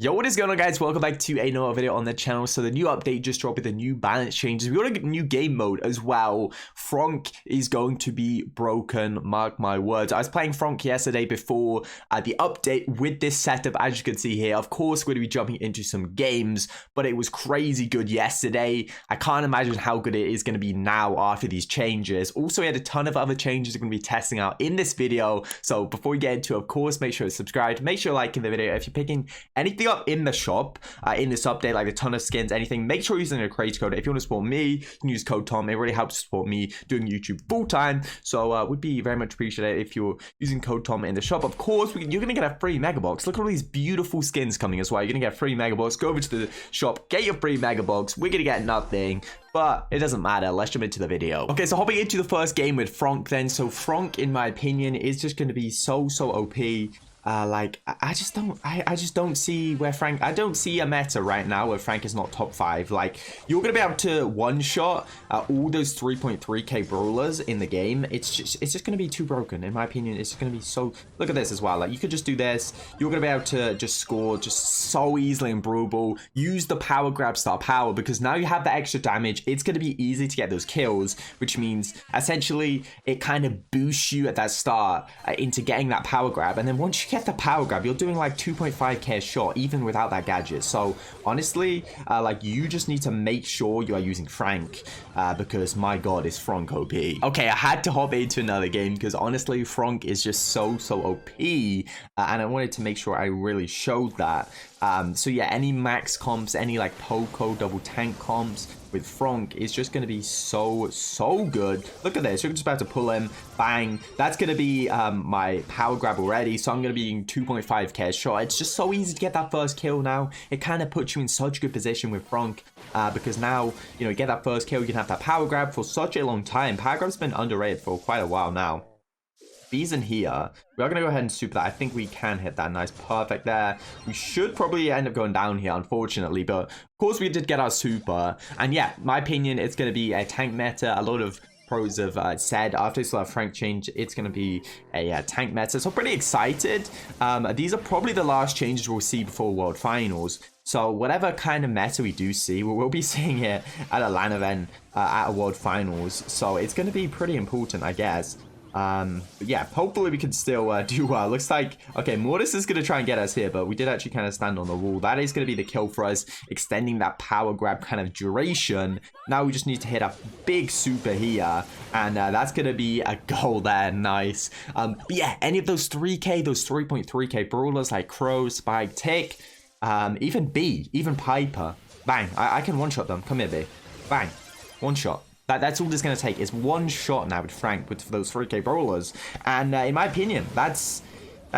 Yo, what is going on, guys? Welcome back to another video on the channel. So the new update just dropped with the new balance changes. We got a new game mode as well. Fronk is going to be broken, mark my words. I was playing Fronk yesterday before the update with this setup, as you can see here. Of course, we're going to be jumping into some games, but it was crazy good yesterday. I can't imagine how good it is going to be now after these changes. Also, we had a ton of other changes we're going to be testing out in this video. So before we get into it, of course, make sure to subscribe. Make sure you're liking the video. If you're picking anything up in the shop in this update, like a ton of skins, anything, make sure you're using a creator code. If you want to support me, you can use code Tom. It really helps support me doing YouTube full time, so would be very much appreciated if you're using code Tom in the shop. Of course, you're gonna get a free mega box. Look at all these beautiful skins coming as well. You're gonna get a free mega box. Go over to the shop, get your free mega box. We're gonna get nothing, but it doesn't matter. Let's jump into the video. Okay, so hopping into the first game with Fronk then. So Fronk, in my opinion, is just going to be so OP. Like I just don't see where Frank. I don't see a meta right now where Frank is not top 5. Like, you're gonna be able to one shot all those 3.3k brawlers in the game. It's just gonna be too broken, in my opinion. It's gonna be so. Look at this as well. Like, you could just do this. You're gonna be able to just score just so easily in Brawl Ball. Use the power grab star power, because now you have the extra damage. It's gonna be easy to get those kills, which means essentially it kind of boosts you at that start into getting that power grab, and then once you get the power grab, you're doing like 2.5k a shot even without that gadget. So honestly, like, you just need to make sure you are using Frank, because my god, is Fronk OP. Okay, I had to hop into another game because honestly Fronk is just so OP, and I wanted to make sure I really showed that. So yeah, any max comps, any like Poco double tank comps with Fronk is just going to be so good. Look at this. We're just about to pull him. Bang. That's going to be my power grab already. So I'm going to be in 2.5k shot. It's just so easy to get that first kill now. It kind of puts you in such good position with Fronk, because now, you know, you get that first kill. You can have that power grab for such a long time. Power grab's been underrated for quite a while now. Bees in here. We are going to go ahead and super that. I think we can hit that. Nice. Perfect there. We should probably end up going down here, unfortunately. But, of course, we did get our super. And, yeah, my opinion, it's going to be a tank meta. A lot of pros have said after this Frank change, it's going to be a tank meta. So, pretty excited. These are probably the last changes we'll see before World Finals. So, whatever kind of meta we do see, we'll be seeing it at a LAN event at a World Finals. So, it's going to be pretty important, I guess. Yeah, hopefully we can still do well. Looks like, okay, Mortis is going to try and get us here, but we did actually kind of stand on the wall. That is going to be the kill for us, extending that power grab kind of duration. Now we just need to hit a big super here, and that's going to be a goal there. Nice. But yeah, any of those 3k, those 3.3k brawlers like Crow, Spike, Tick, even B, even Piper. Bang, I can one-shot them. Come here, B. Bang, one shot. That's all it's going to take is one shot now with Frank with those 3k brawlers. And in my opinion, that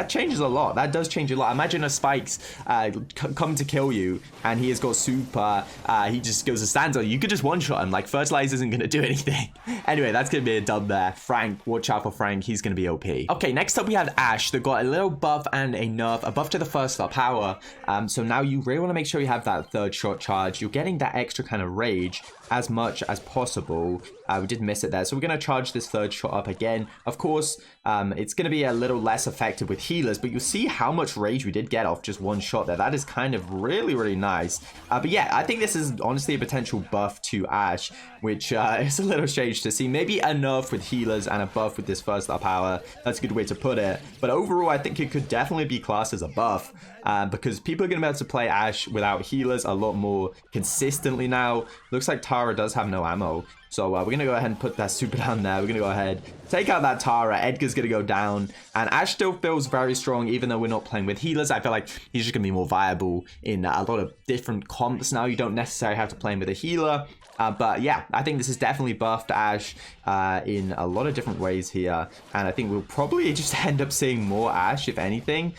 changes a lot. That does change a lot. Imagine a Spike's come to kill you, and he has got super. He just goes to stand on you. You could just one-shot him. Like, Fertilizer isn't going to do anything. Anyway, that's going to be a dub there. Frank, watch out for Frank. He's going to be OP. Okay, next up we have Ashe. That got a little buff and a nerf. A buff to the first star power. So now you really want to make sure you have that third shot charge. You're getting that extra kind of rage as much as possible. We did miss it there, so we're going to charge this third shot up again. Of course, it's going to be a little less effective with healers, but you'll see how much rage we did get off just one shot there. That is kind of really nice. But yeah, I think this is honestly a potential buff to Ashe, which is a little strange to see. Maybe a nerf with healers and a buff with this first star power. That's a good way to put it. But overall, I think it could definitely be classed as a buff, because people are going to be able to play Ashe without healers a lot more consistently now. Looks like Tara does have no ammo. So we're going to go ahead and put that super down there. We're going to go ahead, take out that Tara. Edgar's going to go down. And Ashe still feels very strong, even though we're not playing with healers. I feel like he's just going to be more viable in a lot of different comps now. You don't necessarily have to play him with a healer. But yeah, I think this is definitely buffed Ashe in a lot of different ways here. And I think we'll probably just end up seeing more Ashe, if anything,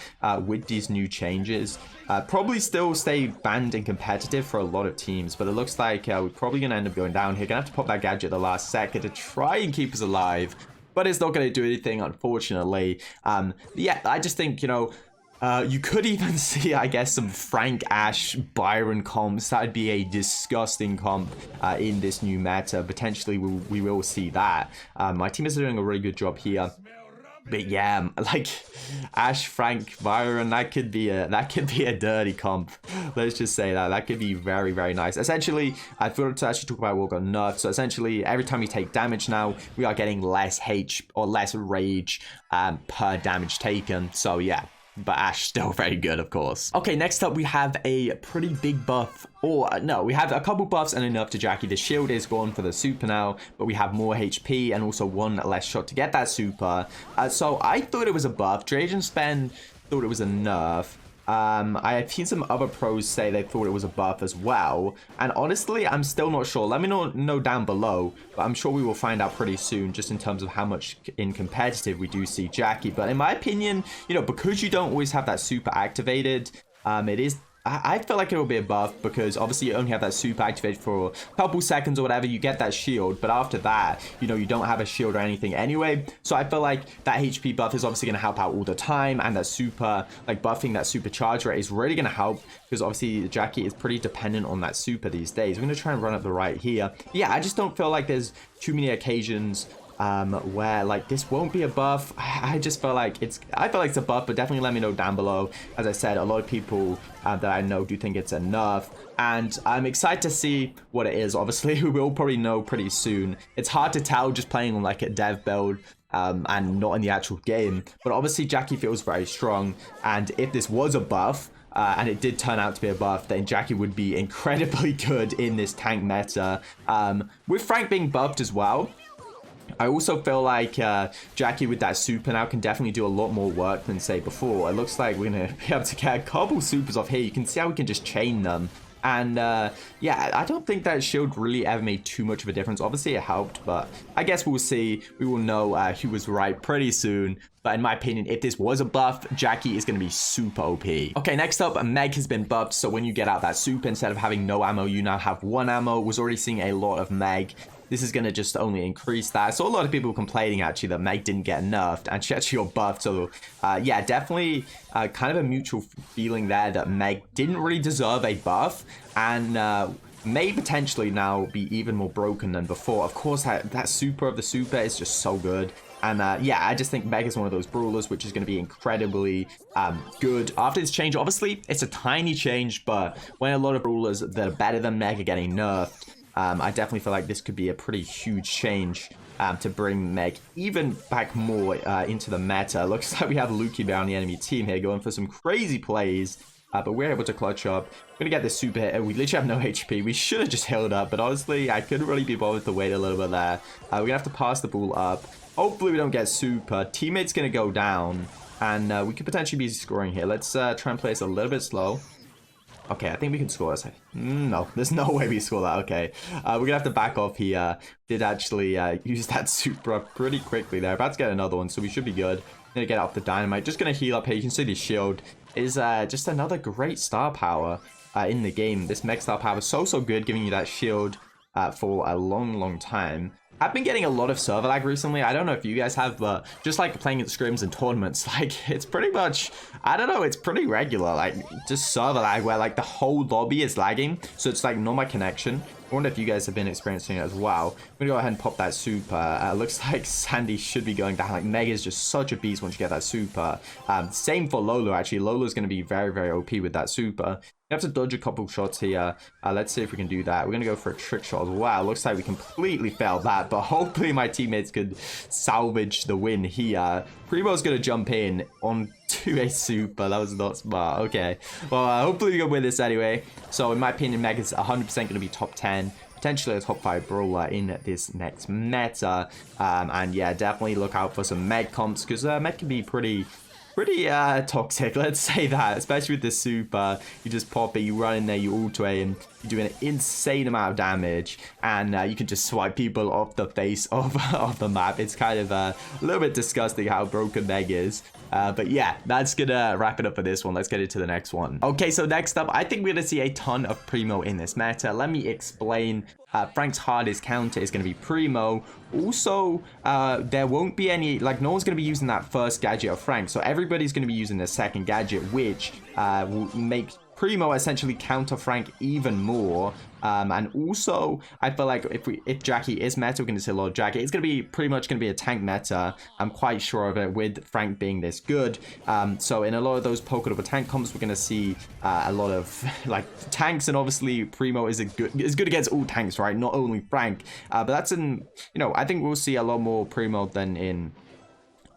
with these new changes. Probably still stay banned and competitive for a lot of teams, but it looks like we're probably going to end up going down here. Gonna have to pop that gadget at the last second to try and keep us alive, but it's not going to do anything, unfortunately. Yeah, I just think, you know, you could even see, I guess, some Frank, Ashe, Byron comps. That'd be a disgusting comp in this new meta. Potentially, we will see that. My team is doing a really good job here. But yeah, like Ash, Frank, Byron, that could be a dirty comp. Let's just say that could be very, very nice. Essentially, I thought to actually talk about what got nerfed. So essentially, every time we take damage now, we are getting less H or less rage per damage taken. So yeah. But Ash still very good, of course. Okay, next up we have a pretty big buff. Or no, we have a couple buffs and a nerf to Jackie. The shield is gone for the super now, but we have more HP and also one less shot to get that super. So I thought it was a buff. Dragon Spen thought it was a nerf. I have seen some other pros say they thought it was a buff as well, and honestly I'm still not sure. Let me know down below, but I'm sure we will find out pretty soon just in terms of how much in competitive we do see Jackie. But in my opinion, you know, because you don't always have that super activated, it is I feel like it will be a buff because obviously you only have that super activated for a couple seconds or whatever. You get that shield, but after that, you know, you don't have a shield or anything anyway. So I feel like that HP buff is obviously going to help out all the time, and that super, like buffing that super charge rate is really going to help because obviously Jackie is pretty dependent on that super these days. We're going to try and run up the right here. Yeah, I just don't feel like there's too many occasions where like this won't be a buff. I just feel like it's a buff, but definitely let me know down below. As I said, a lot of people that I know do think it's a nerf, and I'm excited to see what it is. Obviously we will probably know pretty soon. It's hard to tell just playing on like a dev build and not in the actual game, but obviously Jackie feels very strong, and if this was a buff and it did turn out to be a buff, then Jackie would be incredibly good in this tank meta. With Frank being buffed as well, I also feel like Jackie with that super now can definitely do a lot more work than say before. It looks like we're going to be able to get a couple supers off here. You can see how we can just chain them. And yeah, I don't think that shield really ever made too much of a difference. Obviously it helped, but I guess we'll see. We will know who was right pretty soon. But in my opinion, if this was a buff, Jackie is going to be super OP. Okay, next up, Meg has been buffed. So when you get out that super, instead of having no ammo, you now have 1 ammo. Was already seeing a lot of Meg. This is going to just only increase that. I saw a lot of people complaining actually that Meg didn't get nerfed and she actually got buffed. So yeah, definitely kind of a mutual feeling there that Meg didn't really deserve a buff and may potentially now be even more broken than before. Of course, that super of the super is just so good. And yeah, I just think Meg is one of those brawlers which is going to be incredibly good after this change. Obviously, it's a tiny change, but when a lot of brawlers that are better than Meg are getting nerfed, I definitely feel like this could be a pretty huge change to bring Meg even back more into the meta. Looks like we have Lukey Bear on the enemy team here going for some crazy plays, but we're able to clutch up. We're going to get this super hit. We literally have no HP. We should have just healed up, but honestly, I couldn't really be bothered to wait a little bit there. We're going to have to pass the ball up. Hopefully we don't get super. Teammate's going to go down, and we could potentially be scoring here. Let's try and play this a little bit slow. Okay, I think we can score this. No, there's no way we score that. Okay, we're gonna have to back off here. Did actually use that super up pretty quickly there. About to get another one, so we should be good. Gonna get off the dynamite. Just gonna heal up here. You can see the shield is just another great star power in the game. This Meg star power is so good, giving you that shield for a long time. I've been getting a lot of server lag recently. I don't know if you guys have, but just like playing at scrims and tournaments, like it's pretty much, I don't know, it's pretty regular. Like just server lag where like the whole lobby is lagging. So it's like not my connection. I wonder if you guys have been experiencing it as well. I'm gonna go ahead and pop that super. Looks like Sandy should be going down. Like Meg is just such a beast once you get that super. Same for Lolo actually. Lolo's gonna be very OP with that super. You have to dodge a couple shots here. Let's see if we can do that. We're going to go for a trick shot as well. Looks like we completely failed that, but hopefully my teammates could salvage the win here. Primo's going to jump in onto a super. That was not smart. Okay. Well, hopefully we can win this anyway. So in my opinion, Meg is 100% going to be top 10. Potentially a top 5 brawler in this next meta. And yeah, definitely look out for some Meg comps because Meg can be pretty toxic, let's say that, especially with the super. You just pop it, you run in there, you auto aim, you do an insane amount of damage, and you can just swipe people off the face of the map. It's kind of a little bit disgusting how broken Meg is. But yeah, that's gonna wrap it up for this one. Let's get into the next one. Okay, so next up, I think we're gonna see a ton of Primo in this meta. Let me explain. Frank's hardest counter is going to be Primo. Also, there won't be any, like, no one's going to be using that first gadget of Frank. So everybody's going to be using the second gadget, which will make Primo essentially counter Frank even more. And also, I feel like if Jackie is meta, we're going to see a lot of Jackie. It's going to be pretty much going to be a tank meta. I'm quite sure of it with Frank being this good. So in a lot of those polka dot tank comps, we're going to see a lot of like tanks, and obviously Primo is good against all tanks, right? Not only Frank. But that's I think we'll see a lot more Primo than in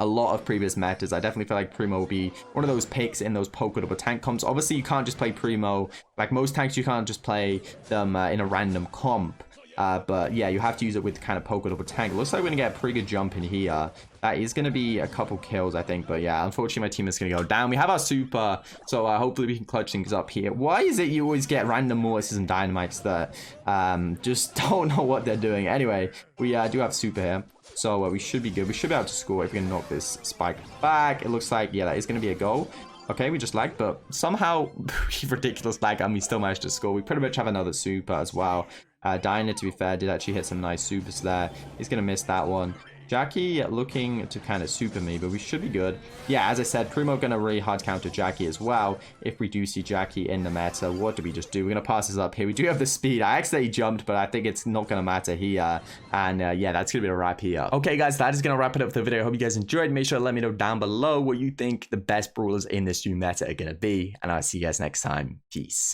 a lot of previous metas. I definitely feel like Primo will be one of those picks in those polka dot tank comps. Obviously, you can't just play Primo. Like most tanks, you can't just play them in a random comp. But yeah, you have to use it with kind of polka dot tank. Looks like we're going to get a pretty good jump in here. That is going to be a couple kills, I think. But yeah, unfortunately, my team is going to go down. We have our super, so hopefully we can clutch things up here. Why is it you always get random Mortises and Dynamites that just don't know what they're doing? Anyway, we do have super here. So we should be good. We should be able to score if we can knock this spike back. It looks like, yeah, that is going to be a goal. Okay, we just lagged, but somehow, ridiculous lag, and we still managed to score. We pretty much have another super as well. Dyna, to be fair, did actually hit some nice supers there. He's going to miss that one. Jackie looking to kind of super me, but we should be good. Yeah, as I said, Primo going to really hard counter Jackie as well. If we do see Jackie in the meta, what do we just do? We're going to pass this up here. We do have the speed. I accidentally jumped, but I think it's not going to matter here. And yeah, that's going to be a wrap here. Okay, guys, that is going to wrap it up for the video. I hope you guys enjoyed. Make sure to let me know down below what you think the best brawlers in this new meta are going to be. And I'll see you guys next time. Peace.